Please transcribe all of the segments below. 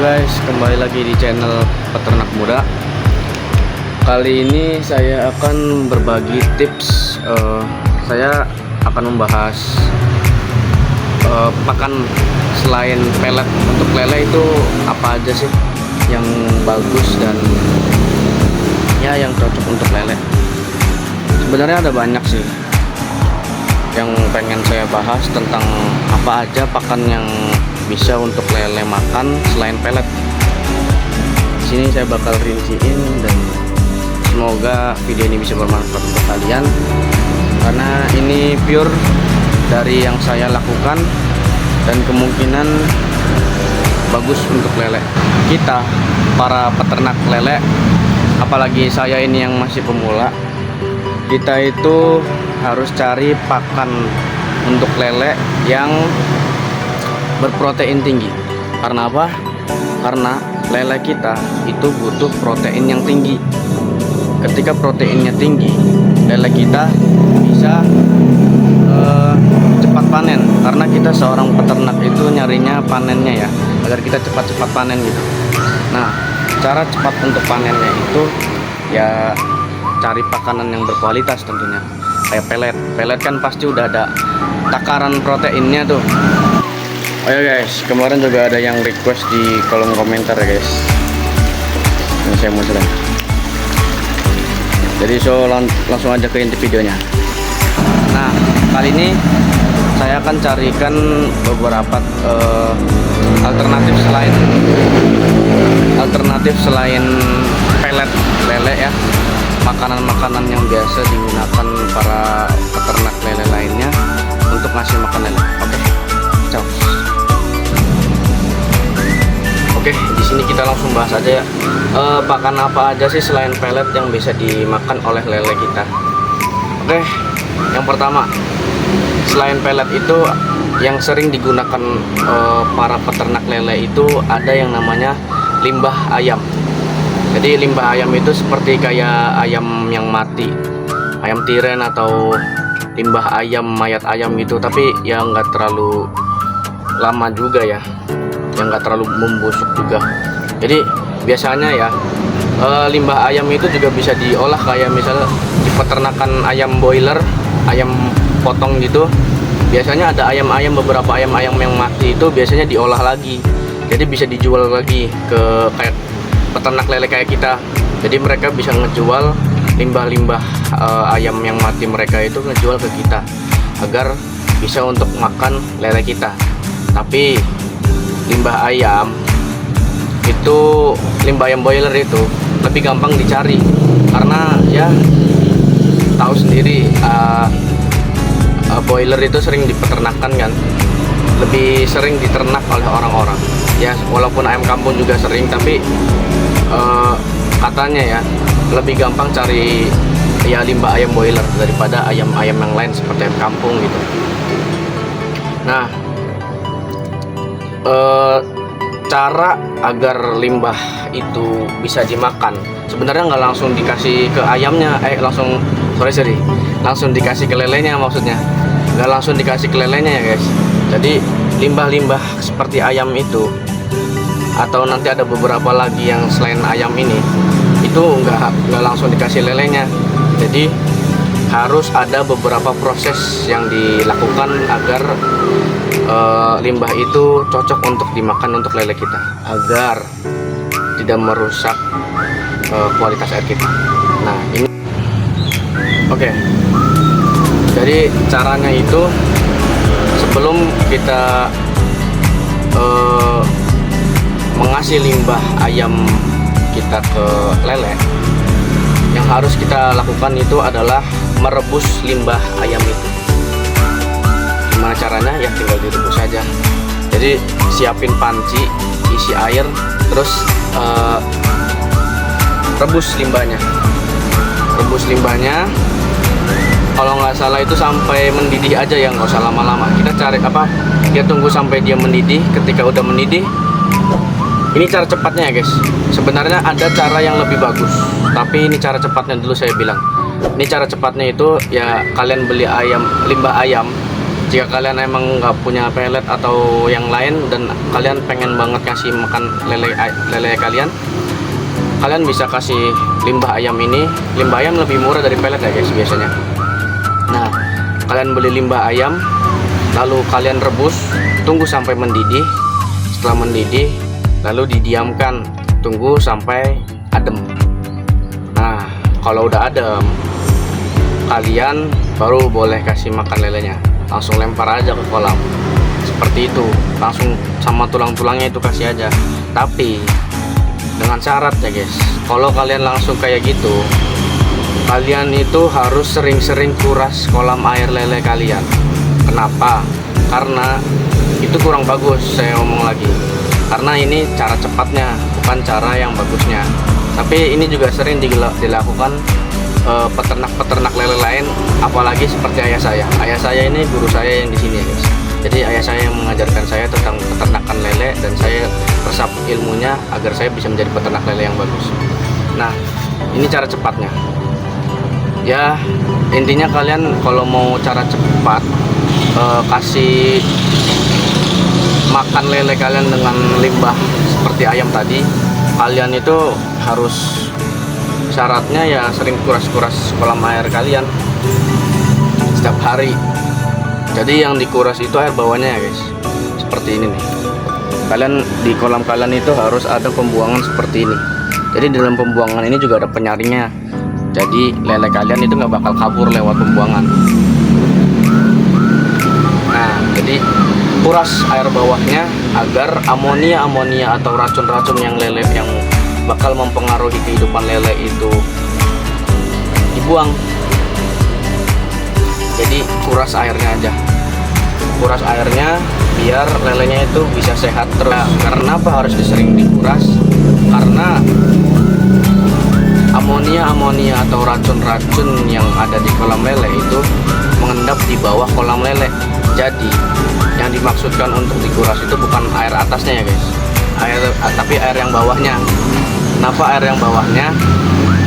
guys, kembali lagi di channel Peternak Muda. Kali ini saya akan berbagi tips. Saya akan membahas pakan selain pelet untuk lele itu apa aja sih yang bagus dan ya yang cocok untuk lele. Sebenarnya ada banyak sih yang pengen saya bahas tentang apa aja pakan yang bisa untuk lele makan selain pelet. Sini saya bakal rinciin dan semoga video ini bisa bermanfaat untuk kalian, karena ini pure dari yang saya lakukan dan kemungkinan bagus untuk lele. Kita para peternak lele, apalagi saya ini yang masih pemula, kita itu harus cari pakan untuk lele yang berprotein tinggi. Karena apa? Karena lele kita itu butuh protein yang tinggi. Ketika proteinnya tinggi, lele kita bisa cepat panen. Karena kita seorang peternak itu nyarinya panennya ya, agar kita cepat-cepat panen gitu. Nah, cara cepat untuk panennya itu ya cari pakanan yang berkualitas tentunya. Kayak pelet. Pelet kan pasti udah ada takaran proteinnya tuh. Oh ya guys, kemarin juga ada yang request di kolom komentar ya guys. Ini saya munculkan. Jadi langsung aja ke inti videonya. Nah, kali ini saya akan carikan beberapa alternatif selain pelet lele ya. Makanan-makanan yang biasa digunakan para peternak lele lainnya untuk ngasih makan lele. Oke, ciao. Oke, di sini kita langsung bahas aja ya. Pakan apa aja sih selain pelet yang bisa dimakan oleh lele kita? Oke, yang pertama, selain pelet itu yang sering digunakan para peternak lele itu ada yang namanya limbah ayam. Jadi limbah ayam itu seperti kayak ayam yang mati, ayam tiren atau limbah ayam, mayat ayam gitu, tapi ya nggak terlalu lama juga ya, yang nggak terlalu membusuk juga. Jadi biasanya ya limbah ayam itu juga bisa diolah kayak misalnya di peternakan ayam boiler, ayam potong gitu. Biasanya ada ayam-ayam, beberapa ayam-ayam yang mati itu biasanya diolah lagi, jadi bisa dijual lagi ke kayak peternak lele kayak kita. Jadi mereka bisa ngejual limbah-limbah ayam yang mati mereka itu, ngejual ke kita agar bisa untuk makan lele kita. Tapi limbah ayam itu, limbah ayam boiler itu lebih gampang dicari, karena ya tahu sendiri boiler itu sering dipeternakan kan, lebih sering diternak oleh orang-orang ya. Walaupun ayam kampung juga sering, tapi katanya ya lebih gampang cari ya limbah ayam boiler daripada ayam-ayam yang lain seperti ayam kampung gitu. Nah, cara agar limbah itu bisa dimakan sebenarnya nggak langsung dikasih ke ayamnya, langsung dikasih ke lelenya, maksudnya nggak langsung dikasih ke lelenya ya guys. Jadi limbah-limbah seperti ayam itu, atau nanti ada beberapa lagi yang selain ayam ini, itu nggak langsung dikasih lelenya. Jadi harus ada beberapa proses yang dilakukan agar limbah itu cocok untuk dimakan untuk lele kita, agar tidak merusak kualitas air kita. Nah ini oke. Jadi caranya itu, sebelum kita mengasih limbah ayam kita ke lele, yang harus kita lakukan itu adalah merebus limbah ayam itu. Gimana caranya? Ya tinggal direbus saja. Jadi siapin panci, isi air, terus rebus limbahnya. Kalau nggak salah itu sampai mendidih aja ya, nggak usah lama-lama. Kita tunggu sampai dia mendidih. Ketika udah mendidih, ini cara cepatnya ya guys. Sebenarnya ada cara yang lebih bagus, tapi ini cara cepatnya dulu saya bilang. Ini cara cepatnya itu ya, kalian beli limbah ayam Jika kalian emang nggak punya pelet atau yang lain dan kalian pengen banget kasih makan lele kalian, kalian bisa kasih limbah ayam ini. Limbah ayam lebih murah dari pelet ya guys biasanya. Nah, kalian beli limbah ayam, lalu kalian rebus, tunggu sampai mendidih. Setelah mendidih, lalu didiamkan, tunggu sampai adem. Nah, kalau udah adem, kalian baru boleh kasih makan lelenya. Langsung lempar aja ke kolam seperti itu, langsung sama tulang-tulangnya itu kasih aja. Tapi dengan syarat ya guys, kalau kalian langsung kayak gitu, kalian itu harus sering-sering kuras kolam air lele kalian. Kenapa? Karena itu kurang bagus, saya ngomong lagi, karena ini cara cepatnya, bukan cara yang bagusnya. Tapi ini juga sering dilakukan peternak-peternak lele lain, apalagi seperti ayah saya. Ayah saya ini guru saya yang di sini ya guys. Jadi ayah saya yang mengajarkan saya tentang peternakan lele, dan saya resap ilmunya agar saya bisa menjadi peternak lele yang bagus. Nah, ini cara cepatnya. Ya, intinya kalian kalau mau cara cepat kasih makan lele kalian dengan limbah seperti ayam tadi, kalian itu harus syaratnya ya sering kuras-kuras kolam air kalian setiap hari. Jadi yang dikuras itu air bawahnya ya guys, seperti ini nih. Kalian di kolam kalian itu harus ada pembuangan seperti ini. Jadi di dalam pembuangan ini juga ada penyaringnya. Jadi lele kalian itu nggak bakal kabur lewat pembuangan. Nah, jadi kuras air bawahnya agar amonia atau racun-racun yang bakal mempengaruhi kehidupan lele itu dibuang. Jadi kuras airnya aja, kuras airnya biar lelenya itu bisa sehat terus. Nah, karena apa harus sering dikuras? Karena amonia atau racun-racun yang ada di kolam lele itu mengendap di bawah kolam lele. Jadi yang dimaksudkan untuk dikuras itu bukan air atasnya ya guys, tapi air yang bawahnya. Kenapa air yang bawahnya?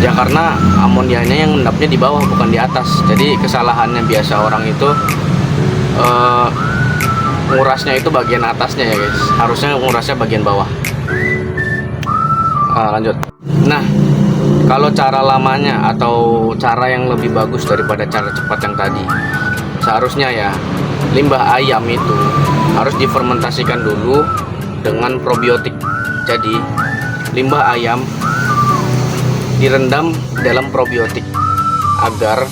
Ya karena amonianya yang endapnya di bawah bukan di atas. Jadi kesalahannya biasa orang itu ngurasnya itu bagian atasnya ya guys, harusnya ngurasnya bagian bawah. Lanjut. Nah, kalau cara lamanya atau cara yang lebih bagus daripada cara cepat yang tadi, seharusnya ya limbah ayam itu harus difermentasikan dulu dengan probiotik. Jadi limbah ayam direndam dalam probiotik agar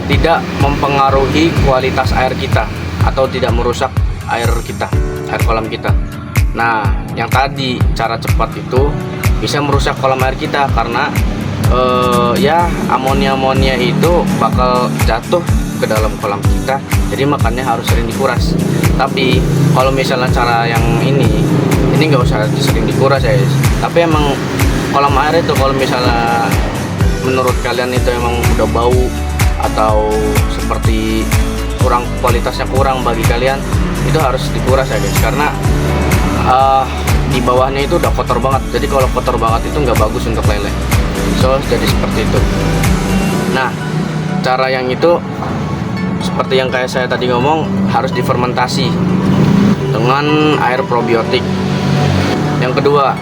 tidak mempengaruhi kualitas air kita atau tidak merusak air kita, air kolam kita. Nah, yang tadi cara cepat itu bisa merusak kolam air kita karena ya amonia itu bakal jatuh ke dalam kolam kita. Jadi makanya harus sering dikuras. Tapi kalau misalnya cara yang ini nggak usah sering dikuras ya guys. Tapi emang kolam air itu kalau misalnya menurut kalian itu emang udah bau atau seperti kualitasnya kurang bagi kalian, itu harus dikuras ya guys, karena di bawahnya itu udah kotor banget. Jadi kalau kotor banget itu nggak bagus untuk lele. Jadi seperti itu. Nah, cara yang itu seperti yang kayak saya tadi ngomong, harus difermentasi dengan air probiotik. Yang kedua,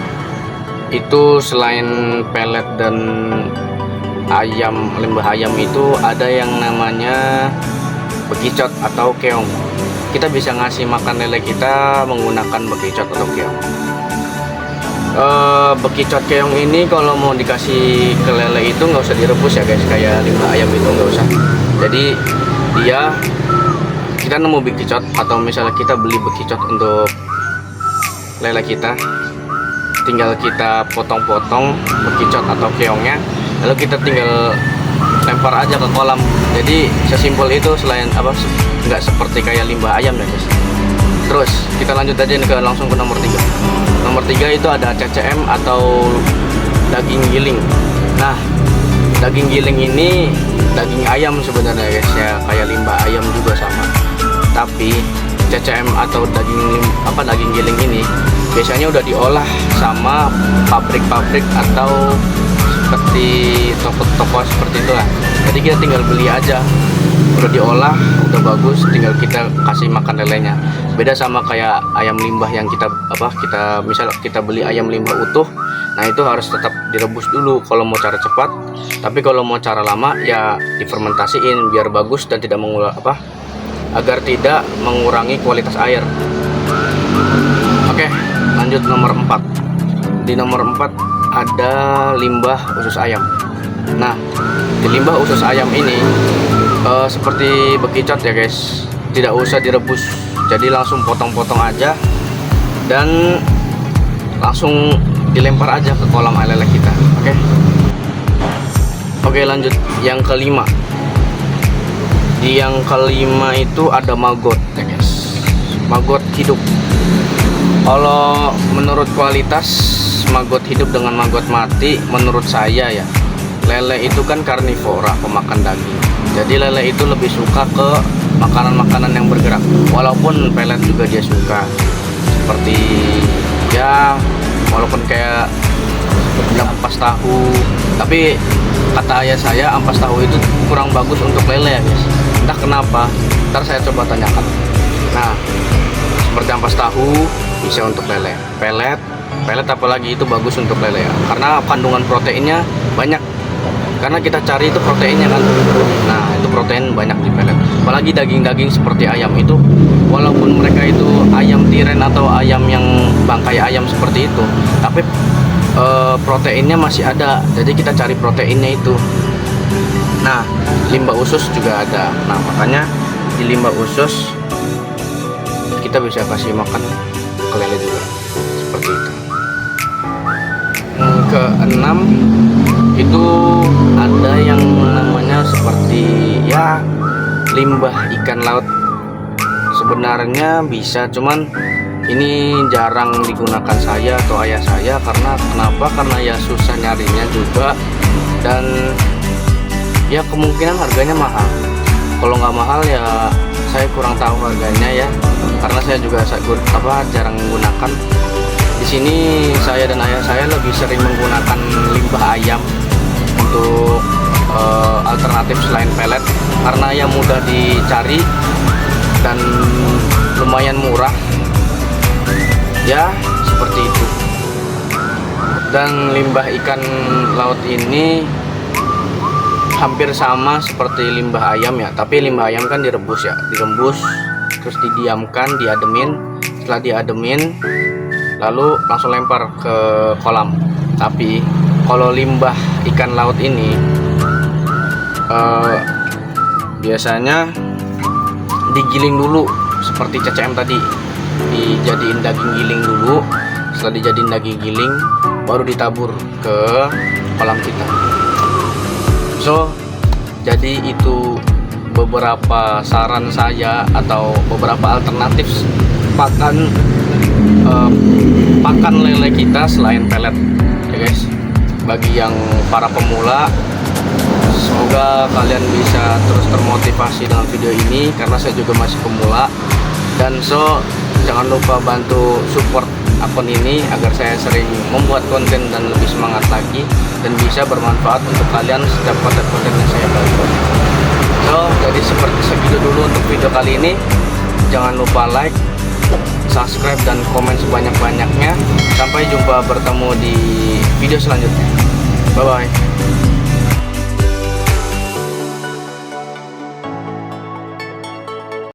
itu selain pelet dan limbah ayam itu ada yang namanya bekicot atau keong. Kita bisa ngasih makan lele kita menggunakan bekicot atau keong. Bekicot keong ini kalau mau dikasih ke lele itu nggak usah direbus ya guys, kayak limbah ayam itu nggak usah. Jadi kita nemu bekicot atau misalnya kita beli bekicot untuk lele kita, tinggal kita potong-potong bekicot atau keongnya, lalu kita tinggal lempar aja ke kolam. Jadi sesimpel itu, selain nggak seperti kayak limbah ayam ya guys. Terus kita lanjut aja ke langsung ke nomor 3. Nomor 3 itu ada CCM atau daging giling. Nah, daging giling ini daging ayam sebenarnya guys ya, kayak limbah ayam juga sama. Tapi CCM atau daging giling ini biasanya udah diolah sama pabrik-pabrik atau seperti toko-toko seperti itulah. Jadi kita tinggal beli aja udah diolah, udah bagus, tinggal kita kasih makan lelenya. Beda sama kayak ayam limbah yang kita misal kita beli ayam limbah utuh, nah itu harus tetap direbus dulu kalau mau cara cepat. Tapi kalau mau cara lama ya difermentasiin biar bagus dan tidak agar tidak mengurangi kualitas air. Oke, lanjut nomor 4. Di nomor 4 ada limbah usus ayam. Nah, di limbah usus ayam ini seperti bekicot ya guys, tidak usah direbus, jadi langsung potong-potong aja dan langsung dilempar aja ke kolam air lele kita. Oke, lanjut yang kelima. Di yang kelima itu ada maggot ya guys, maggot hidup. Kalau menurut kualitas maggot hidup dengan maggot mati, menurut saya ya, lele itu kan karnivora, pemakan daging. Jadi lele itu lebih suka ke makanan-makanan yang bergerak. Walaupun pelet juga dia suka, seperti ya walaupun kayak ampas tahu. Tapi kata ayah saya, ampas tahu itu kurang bagus untuk lele ya guys. Entah kenapa, ntar saya coba tanyakan. Nah, seperti ampas tahu bisa untuk lele. Pelet apalagi itu bagus untuk lele ya, karena kandungan proteinnya banyak. Karena kita cari itu proteinnya kan. Nah, itu protein banyak di pelet. Apalagi daging-daging seperti ayam itu, walaupun mereka itu ayam tiren atau ayam yang bangkai ayam seperti itu, tapi proteinnya masih ada. Jadi kita cari proteinnya itu. Nah, limbah usus juga ada. Nah, makanya di limbah usus kita bisa kasih makan ke lele juga, seperti itu. Keenam itu ada yang namanya seperti ya limbah ikan laut. Sebenarnya bisa, cuman ini jarang digunakan saya atau ayah saya. Karena ya susah nyarinya juga, dan ya kemungkinan harganya mahal. Kalau nggak mahal ya saya kurang tahu harganya ya, karena saya juga jarang menggunakan. Di sini saya dan ayah saya lebih sering menggunakan limbah ayam untuk alternatif selain pelet, karena ya mudah dicari dan lumayan murah ya, seperti itu. Dan limbah ikan laut ini hampir sama seperti limbah ayam ya, tapi limbah ayam kan direbus terus didiamkan, diademin. Setelah diademin lalu langsung lempar ke kolam. Tapi kalau limbah ikan laut ini biasanya digiling dulu seperti CCM tadi, dijadiin daging giling dulu. Setelah dijadiin daging giling baru ditabur ke kolam kita. So, jadi itu beberapa saran saya atau beberapa alternatif pakan lele kita selain pelet ya guys. Bagi yang para pemula, semoga kalian bisa terus termotivasi dengan video ini, karena saya juga masih pemula. Dan jangan lupa bantu support akun ini agar saya sering membuat konten dan lebih semangat lagi, dan bisa bermanfaat untuk kalian setiap konten-konten yang saya buat. Jadi seperti segitu dulu untuk video kali ini. Jangan lupa like, subscribe, dan komen sebanyak-banyaknya. Sampai jumpa bertemu di video selanjutnya. Bye bye.